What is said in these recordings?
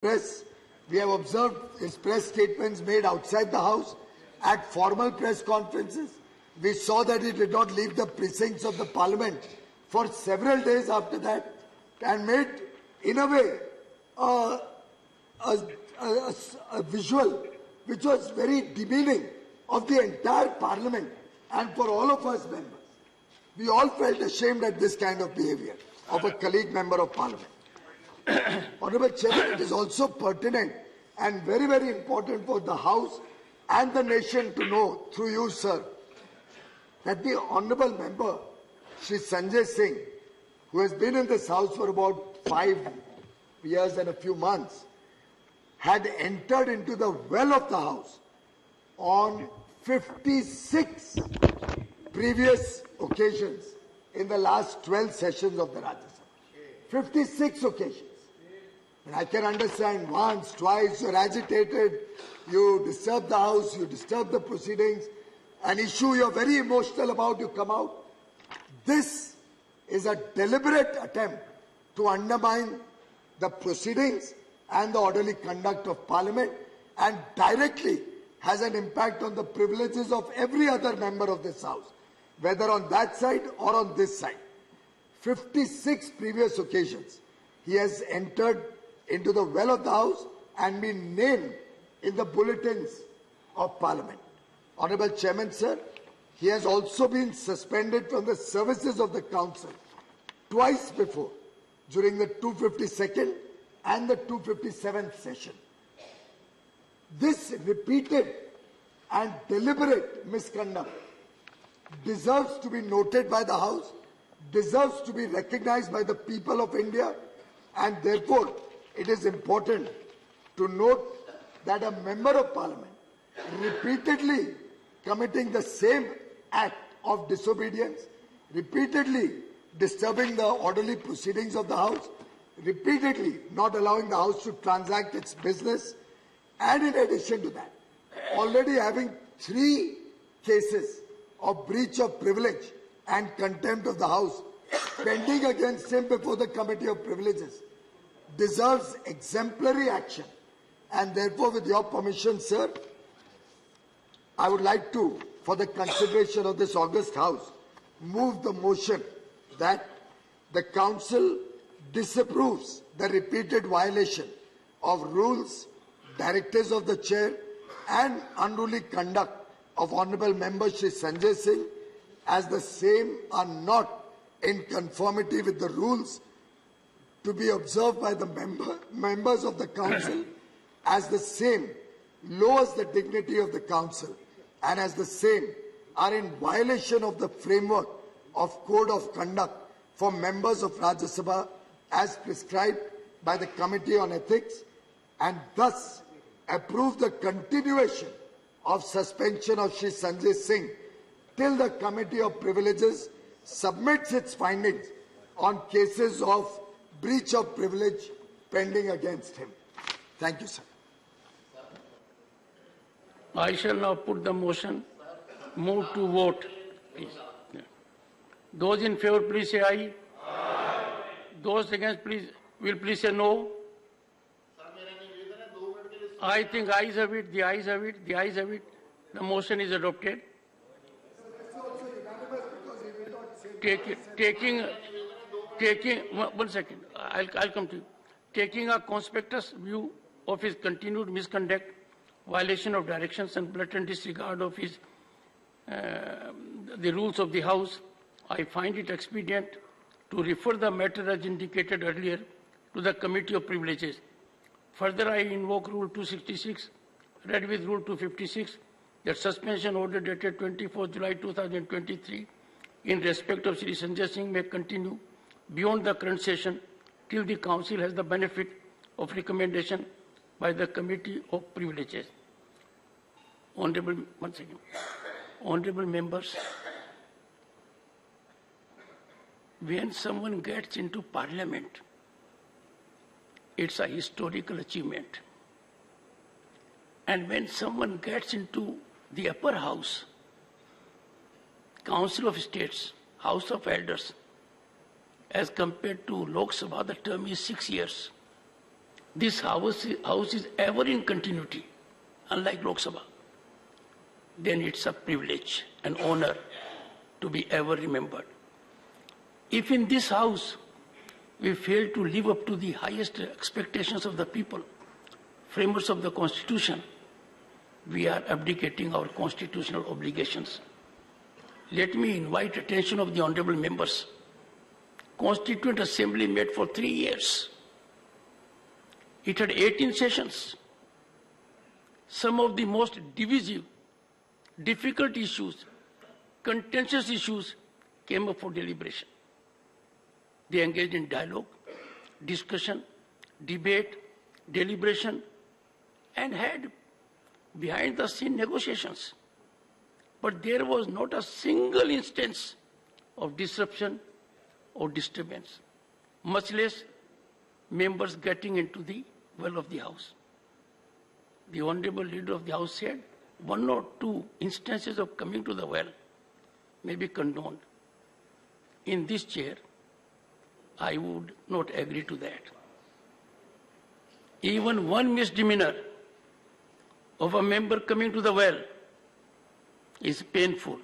press. We have observed his press statements made outside the House at formal press conferences. We saw that he did not leave the precincts of the Parliament for several days after that, and made, in a way, a visual which was very demeaning of the entire Parliament and for all of us members. We all felt ashamed at this kind of behavior of a colleague member of Parliament. Honourable Chairman, it is also pertinent and very, very important for the House and the nation to know, through you, sir, that the Honourable Member, Shri Sanjay Singh, who has been in this House for about 5 years and a few months, had entered into the well of the House on 56 previous occasions in the last 12 sessions of the Rajya Sabha. 56 occasions. And I can understand once, twice, you're agitated, you disturb the House, you disturb the proceedings, an issue you're very emotional about, you come out. This is a deliberate attempt to undermine the proceedings and the orderly conduct of Parliament, and directly has an impact on the privileges of every other member of this House, whether on that side or on this side. 56 previous occasions he has entered into the well of the House and been named in the bulletins of Parliament. Honourable Chairman, sir, he has also been suspended from the services of the Council twice before, during the 252nd and the 257th session. This repeated and deliberate misconduct deserves to be noted by the House, deserves to be recognized by the people of India, and therefore it is important to note that a member of Parliament repeatedly committing the same act of disobedience, repeatedly disturbing the orderly proceedings of the House, repeatedly not allowing the House to transact its business, and in addition to that, already having 3 cases of breach of privilege and contempt of the House pending against him before the Committee of Privileges, deserves exemplary action. And therefore, with your permission, sir, I would like to, for the consideration of this august House, move the motion that the Council disapproves the repeated violation of rules, directives of the Chair and unruly conduct of Honourable Member Shri Sanjay Singh, as the same are not in conformity with the rules to be observed by the members of the Council, as the same lowers the dignity of the Council, and as the same are in violation of the framework of Code of Conduct for members of Rajya Sabha as prescribed by the Committee on Ethics, and thus approve the continuation of suspension of Shri Sanjay Singh till the Committee of Privileges submits its findings on cases of breach of privilege pending against him. Thank you, sir. I shall now put the motion. Move to vote, please. Yeah. Those in favor, please say aye. Aye. Those against, please say no. I think ayes have it. The ayes have it. The ayes have it. The motion is adopted. Taking 1 second. I'll come to you. Taking a conspicuous view of his continued misconduct, violation of directions and blatant disregard of his the rules of the House, I find it expedient to refer the matter as indicated earlier to the Committee of Privileges. Further, I invoke Rule 266, read with Rule 256, that suspension order dated 24 July 2023 in respect of Shri Sanjay Singh may continue beyond the current session till the Council has the benefit of recommendation by the Committee of Privileges. Honorable members, when someone gets into Parliament, it's a historical achievement. And when someone gets into the upper house, Council of States, House of Elders, as compared to Lok Sabha, the term is 6 years. this house is ever in continuity, unlike Lok Sabha, then it's a privilege and honor to be ever remembered. If in this house we fail to live up to the highest expectations of the people, framers of the Constitution, we are abdicating our constitutional obligations. Let me invite attention of the honorable members. Constituent Assembly met for 3 years. It had 18 sessions. Some of the most divisive, difficult issues, contentious issues came up for deliberation. They engaged in dialogue, discussion, debate, deliberation, and had behind-the-scene negotiations. But there was not a single instance of disruption or disturbance, much less members getting into the well of the House. The Honorable Leader of the House said 1 or 2 instances of coming to the well may be condoned. In this chair, I would not agree to that. Even one misdemeanor of a member coming to the well is painful.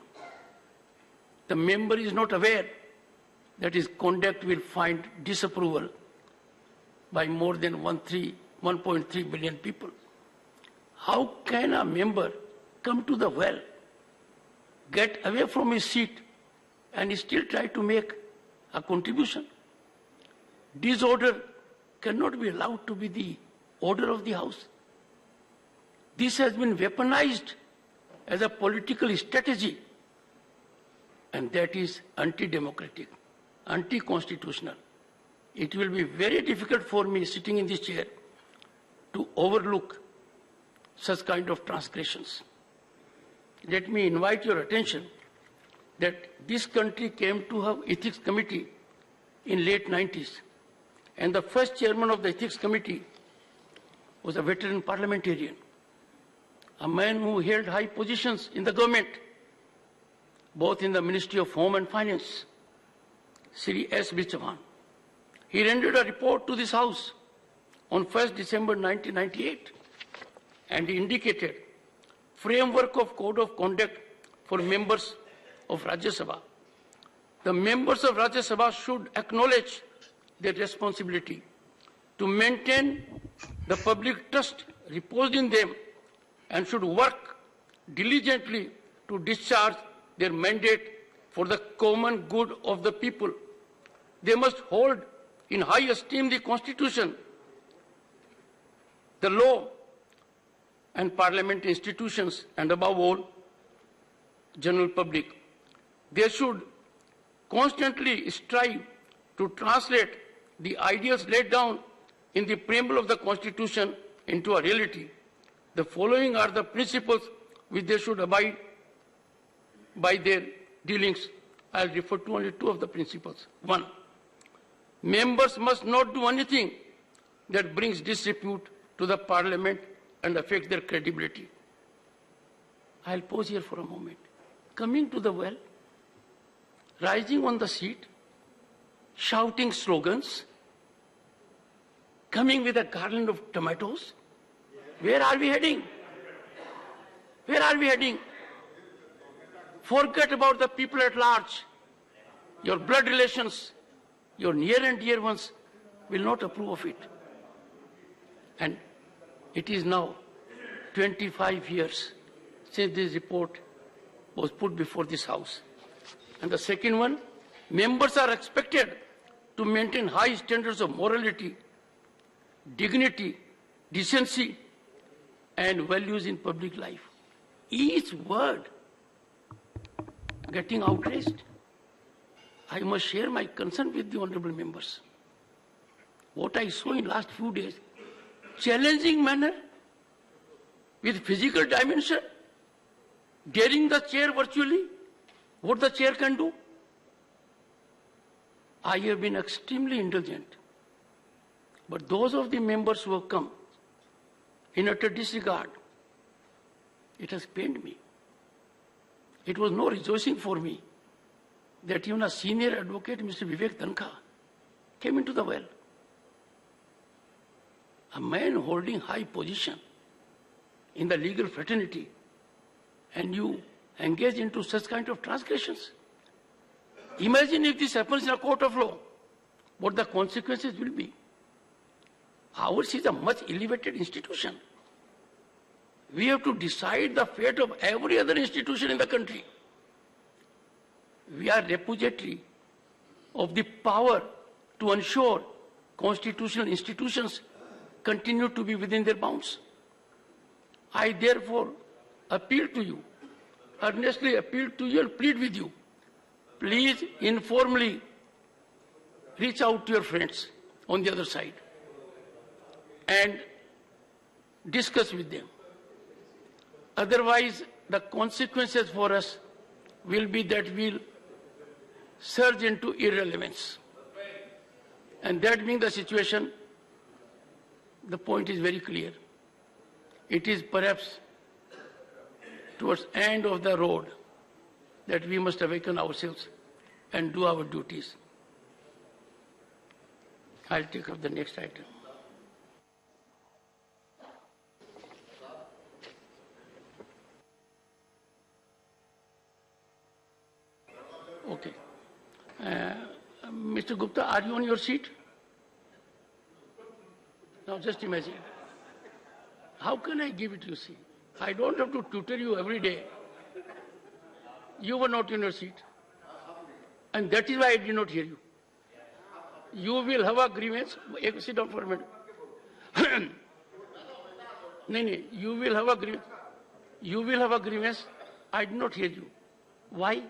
The member is not aware that his conduct will find disapproval by more than 1.3 billion people. How can a member come to the well, get away from his seat, and still try to make a contribution? Disorder cannot be allowed to be the order of the House. This has been weaponized as a political strategy, and that is anti-democratic, anti-constitutional. It will be very difficult for me sitting in this chair to overlook such kind of transgressions. Let me invite your attention that this country came to have ethics committee in late 90s, and the first chairman of the ethics committee was a veteran parliamentarian, a man who held high positions in the government, both in the Ministry of Home and Finance, Sri S. B. Chauhan. He rendered a report to this House on 1st December 1998, and he indicated framework of code of conduct for members of Rajya Sabha. The members of Rajya Sabha should acknowledge their responsibility to maintain the public trust reposed in them and should work diligently to discharge their mandate for the common good of the people. They must hold in high esteem the Constitution, the law, and parliament institutions, and above all, general public. They should constantly strive to translate the ideas laid down in the preamble of the Constitution into a reality. The following are the principles which they should abide by their dealings. I'll refer to only 2 of the principles. 1, members must not do anything that brings disrepute to the Parliament and affects their credibility. I'll pause here for a moment. Coming to the well, rising on the seat, shouting slogans, coming with a garland of tomatoes. Where are we heading? Where are we heading? Forget about the people at large. Your blood relations, your near and dear ones will not approve of it. And it is now 25 years since this report was put before this House. And the second one, members are expected to maintain high standards of morality, dignity, decency, and values in public life. Each word getting outraged. I must share my concern with the honorable members. What I saw in last few days, challenging manner with physical dimension, daring the chair virtually, what the chair can do. I have been extremely indulgent. But those of the members who have come in utter disregard, it has pained me. It was no rejoicing for me that even a senior advocate, Mr. Vivek Tankha, came into the well. a man holding high position in the legal fraternity, and you engage into such kind of transgressions. Imagine if this happens in a court of law, what the consequences will be. Ours is a much elevated institution. We have to decide the fate of every other institution in the country. We are repository of the power to ensure constitutional institutions continue to be within their bounds. I therefore appeal to you, earnestly appeal to you and plead with you, please informally reach out to your friends on the other side and discuss with them. Otherwise, the consequences for us will be that we'll surge into irrelevance. And that being the situation, the point is very clear. It is perhaps towards the end of the road that we must awaken ourselves and do our duties. I'll take up the next item. Okay. Mr. Gupta, are you on your seat? Now just imagine. How can I give it to you? See, I don't have to tutor you every day. You were not in your seat. And that is why I did not hear you. You will have a grievance. Sit down for a minute. No, you will have a grievance. You will have a grievance. I did not hear you. Why?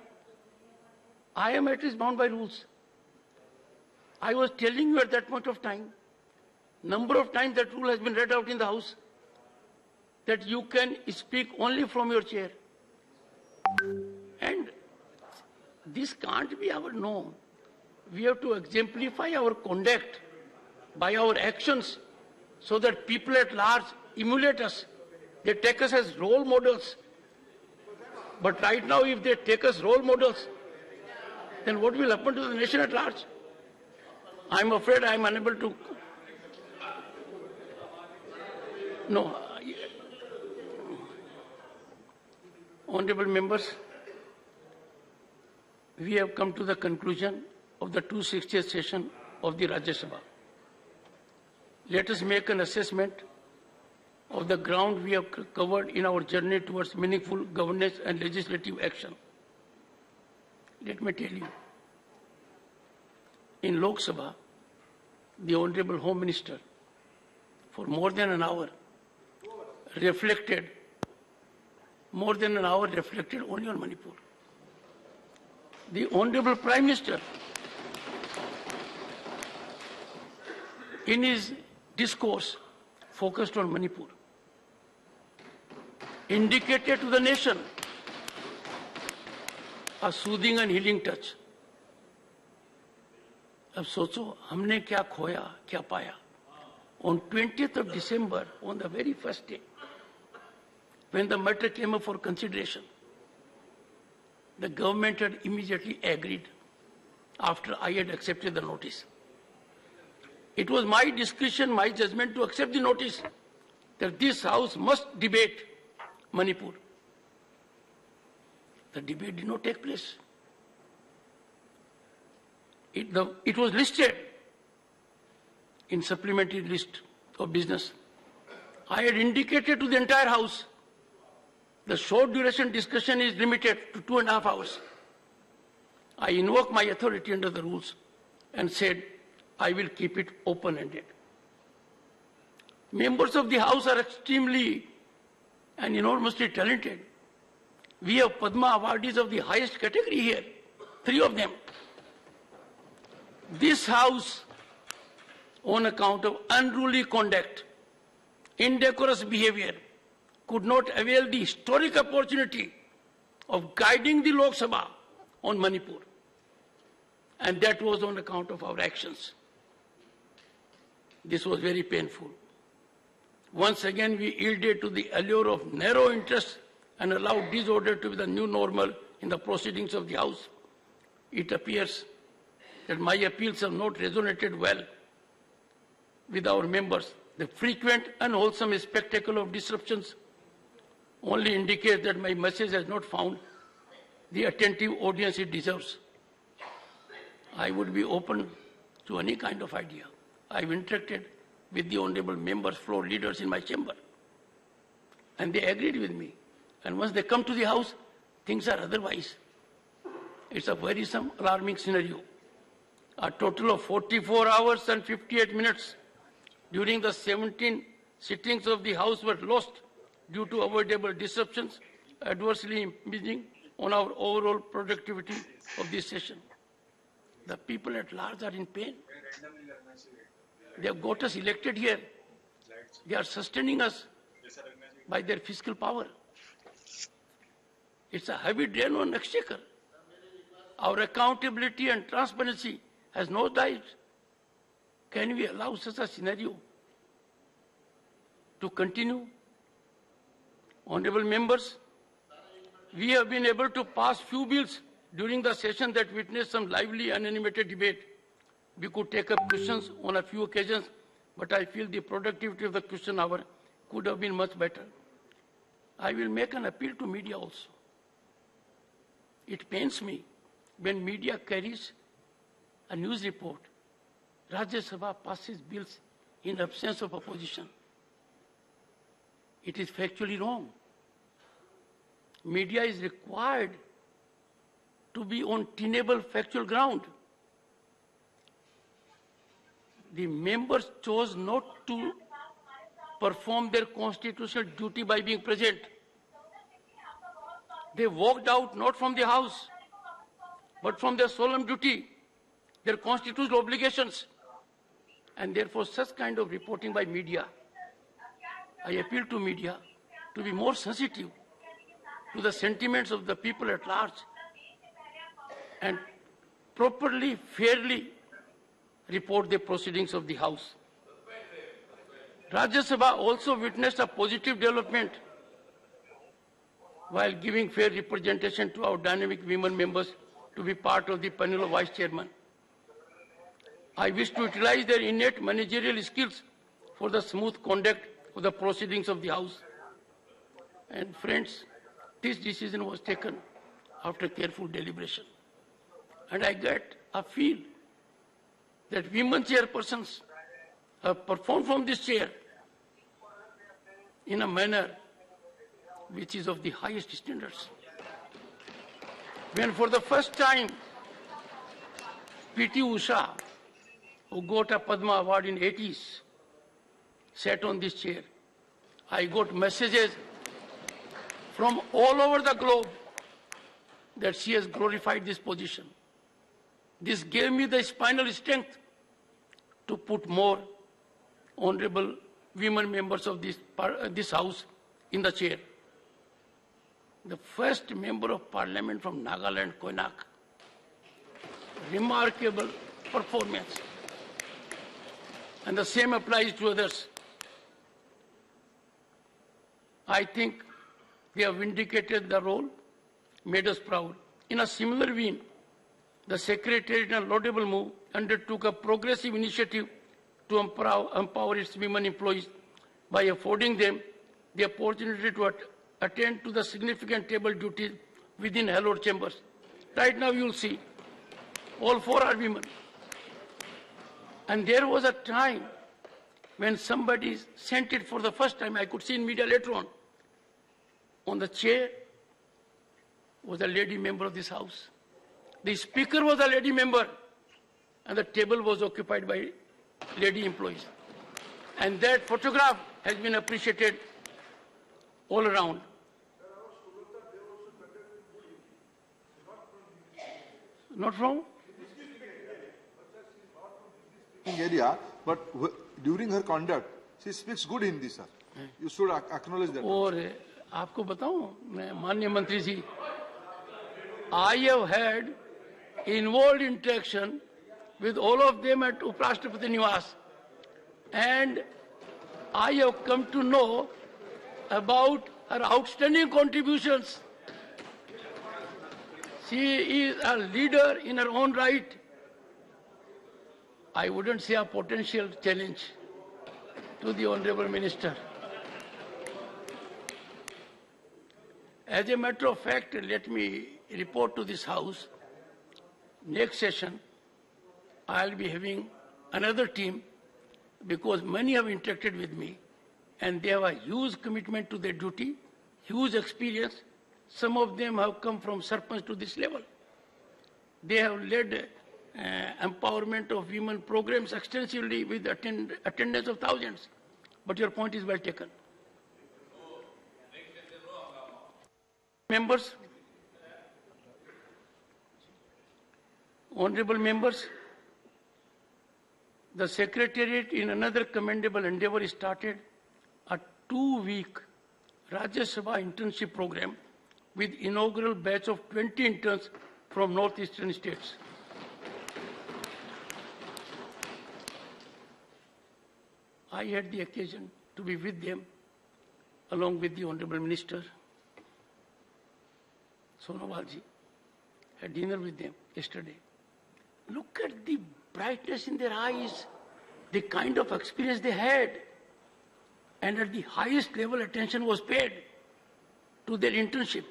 I am at least bound by rules. I was telling you at that point of time, number of times that rule has been read out in the House, that you can speak only from your chair. And this can't be our norm. We have to exemplify our conduct by our actions so that people at large emulate us. They take us as role models. But right now, if they take us role models, then what will happen to the nation at large? I'm afraid I'm unable to. No. Honorable members, we have come to the conclusion of the 260th session of the Rajya Sabha. Let us make an assessment of the ground we have covered in our journey towards meaningful governance and legislative action. Let me tell you, in Lok Sabha, the Honorable Home Minister, for more than an hour, reflected only on Manipur. The Honorable Prime Minister, in his discourse, focused on Manipur, indicated to the nation a soothing and healing touch. अब सोचो हमने क्या खोया क्या पाया. On 20th of December, on the very first day, when the matter came up for consideration, the government had immediately agreed after I had accepted the notice. It was my discretion, my judgment to accept the notice that this House must debate Manipur. The debate did not take place. It was listed in supplementary list of business. I had indicated to the entire House the short duration discussion is limited to 2.5 hours. I invoked my authority under the rules and said I will keep it open-ended. Members of the House are extremely and enormously talented. We have Padma awardees of the highest category here, 3 of them. This House, on account of unruly conduct, indecorous behavior, could not avail the historic opportunity of guiding the Lok Sabha on Manipur. And that was on account of our actions. This was very painful. Once again, we yielded to the allure of narrow interests and allowed disorder to be the new normal in the proceedings of the House. It appears that my appeals have not resonated well with our members, The frequent unwholesome spectacle of disruptions only indicates that my message has not found the attentive audience it deserves. I would be open to any kind of idea. I've interacted with the honorable members, floor leaders in my chamber, and they agreed with me. And once they come to the house, things are otherwise. It's a worrisome, alarming scenario. A total of 44 hours and 58 minutes during the 17 sittings of the House were lost due to avoidable disruptions, adversely impinging on our overall productivity of this session. The people at large are in pain. They have got us elected here. They are sustaining us by their fiscal power. It's a heavy drain on exchequer. Our accountability and transparency has no doubt. Can we allow such a scenario to continue? Honorable members, we have been able to pass few bills during the session that witnessed some lively and animated debate. We could take up questions on a few occasions, but I feel the productivity of the question hour could have been much better. I will make an appeal to media also. It pains me when media carries a news report. Rajya Sabha passes bills in absence of opposition. It is factually wrong. Media is required to be on tenable factual ground. The members chose not to perform their constitutional duty by being present. They walked out not from the House, but from their solemn duty, their constitutional obligations. And therefore, such kind of reporting by media, I appeal to media to be more sensitive to the sentiments of the people at large and properly, fairly report the proceedings of the House. Rajya Sabha also witnessed a positive development while giving fair representation to our dynamic women members to be part of the panel of vice chairman. I wish to utilize their innate managerial skills for the smooth conduct of the proceedings of the House. And friends, this decision was taken after careful deliberation. And I get a feel that women chairpersons have performed from this chair in a manner which is of the highest standards. When for the first time, P.T. Usha, who got a Padma Award in 80s, sat on this chair, I got messages from all over the globe that she has glorified this position. This gave me the spinal strength to put more honorable women members of this House in the chair. The first member of parliament from Nagaland, Koinak. Remarkable performance. And the same applies to others. I think they have vindicated the role, made us proud. In a similar vein, the Secretariat, in a laudable move, undertook a progressive initiative to empower its women employees by affording them the opportunity to attend to the significant table duties within hallowed chambers. Right now you will see, all four are women. And there was a time when somebody sent it for the first time, I could see in media later on the chair was a lady member of this House. The speaker was a lady member, and the table was occupied by lady employees. And that photograph has been appreciated all around. Not from? Area, but during her conduct, she speaks good Hindi, sir. You should acknowledge that. और आपको बताऊं, मैं माननीय मंत्री जी, I have had involved interaction with all of them at Uprashtrapati Niwas, and I have come to know about her outstanding contributions. She is a leader in her own right. I wouldn't say a potential challenge. to the Honorable Minister. As a matter of fact, let me report to this House, next session, I'll be having another team because many have interacted with me and they have a huge commitment to their duty, huge experience. Some of them have come from Sarpanch to this level. They have led empowerment of women programs extensively with attendance of thousands. But your point is well taken. Members, honorable members, the Secretariat in another commendable endeavor started a 2-week Rajya Sabha internship program with inaugural batch of 20 interns from northeastern states. I had the occasion to be with them along with the Honorable Minister Sonowalji. Had dinner with them yesterday. Look at the brightness in their eyes, the kind of experience they had. And at the highest level, attention was paid to their internship.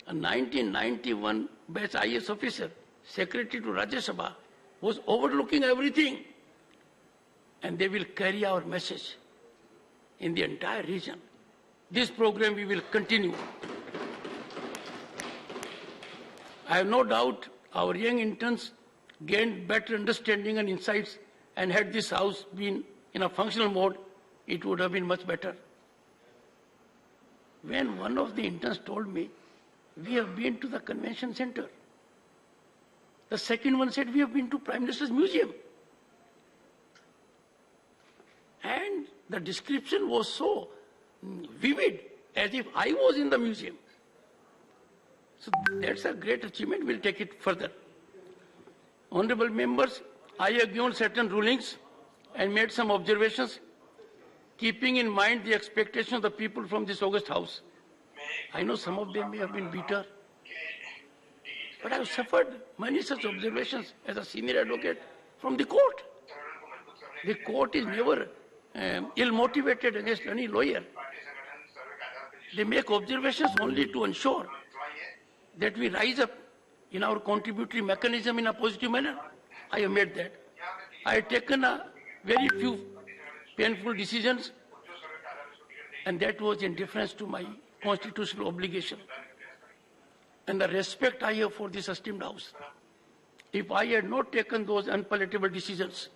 A 1991 batch IS officer, secretary to Rajya Sabha, was overlooking everything. And they will carry our message in the entire region. This program we will continue. I have no doubt our young interns gained better understanding and insights, and had this House been in a functional mode, it would have been much better. When one of the interns told me, we have been to the convention center. The second one said, we have been to Prime Minister's museum. And the description was so vivid, as if I was in the museum. So that's a great achievement. We'll take it further. Honorable members, I have given certain rulings and made some observations, keeping in mind the expectation of the people from this august House. I know some of them may have been bitter, but I have suffered many such observations as a senior advocate from the court. The court is never ill-motivated against any lawyer. They make observations only to ensure that we rise up in our contributory mechanism in a positive manner. I have made that. I have taken a very few painful decisions, and that was in deference to my constitutional obligation and the respect I have for this esteemed House. If I had not taken those unpalatable decisions,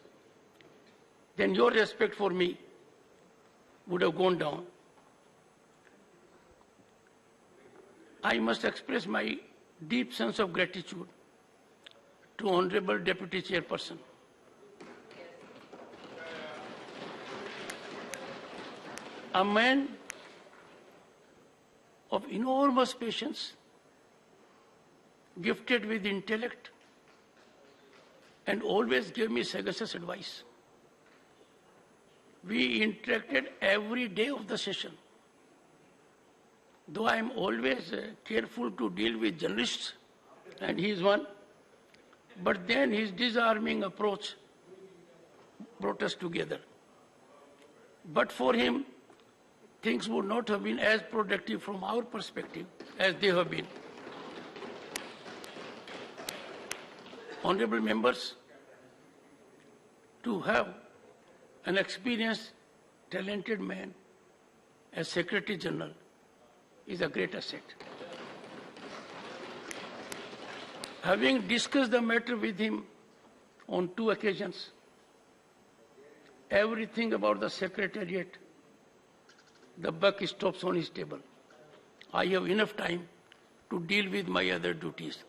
then your respect for me would have gone down. I must express my deep sense of gratitude to Honorable Deputy Chairperson. A man of enormous patience, gifted with intellect, and always gave me sagacious advice. We interacted every day of the session. Though I am always careful to deal with journalists, and he is one, but then his disarming approach brought us together. But for him, things would not have been as productive from our perspective as they have been. Honorable members, to have an experienced, talented man as Secretary General is a great asset. Having discussed the matter with him on 2 occasions, everything about the Secretariat, the buck stops on his table. I have enough time to deal with my other duties.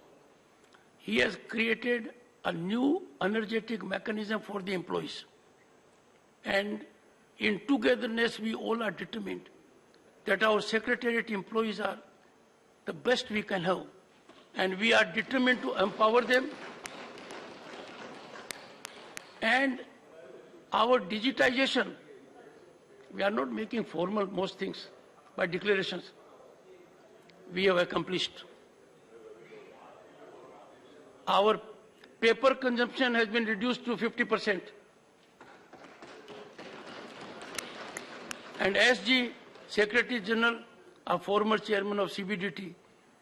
He has created a new energetic mechanism for the employees. And in togetherness, we all are determined that our Secretariat employees are the best we can have. And we are determined to empower them. And our digitization, we are not making formal most things by declarations. We have accomplished. Our paper consumption has been reduced to 50%. And SG, Secretary General, a former chairman of CBDT,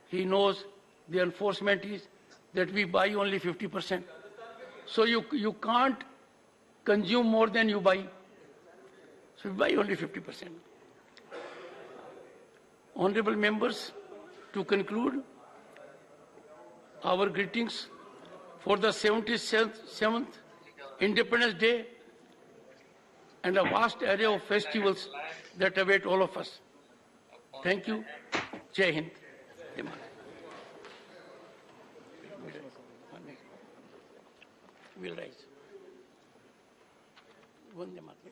he knows the enforcement is that we buy only 50%. So you can't consume more than you buy. So we buy only 50%. Honorable members, to conclude, our greetings for the 77th Independence Day and a vast array of festivals that await all of us. Thank you. Jai Hind. We'll rise. Vande Mataram.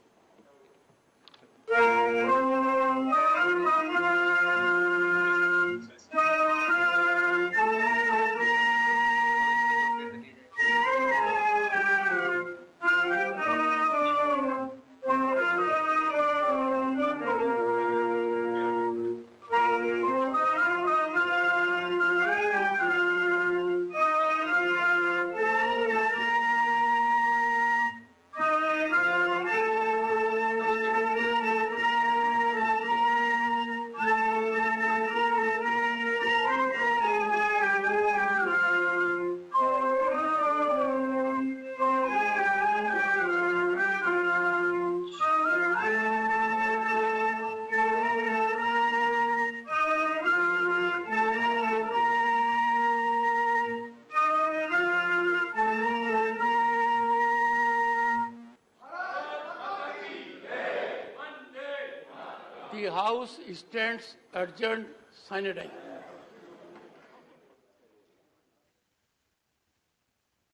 The House stands adjourned sine die.